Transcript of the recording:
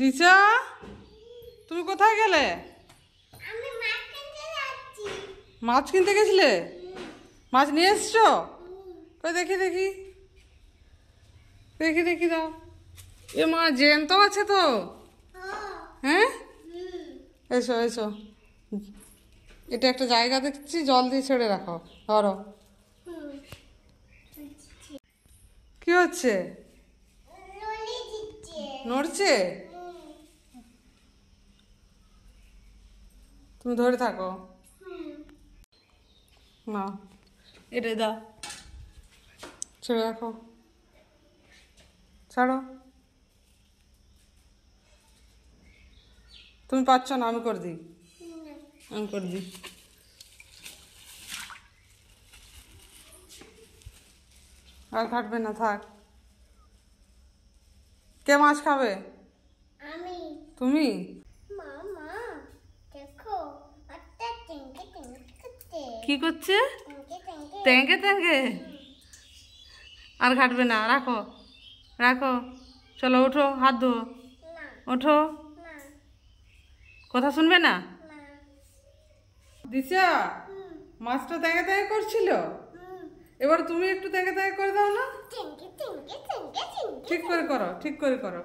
দিশা, তুমি কোথায় গেলে? মাছ কিনতে গেছিলে? মাছ নিয়ে এসছো? কই দেখি দেখি দেখি দেখি দাও। এ মা, জ্যান্ত আছে তো। হ্যাঁ, এসো এসো। এটা একটা জায়গা দেখছি, জল দিয়ে ছেড়ে রাখো। ধরো। কি হচ্ছে? নড়ছে? তুমি ধরে থাকো না, এটা দাও, ছেড়ে রাখো, ছাড়ো। তুমি পারছো না, আমি করে দিই, আমি করে দিই। আর কাটবে না, থাক। কে মাছ খাবে? তুমি? কি করছে? ট্যাঙ্কে ট্যাঙ্কে। আর ঘাটবে না, রাখো রাখো। চলো ওঠো, হাত ধো, ওঠো। কথা শুনবে না? দিশা, মাছটা ট্যাঙ্কে ট্যাঙ্কে করছিল, এবার তুমি একটু ট্যাঙ্কে ট্যাঙ্কে করে দাও না। ঠিক করে করো, ঠিক করে করো।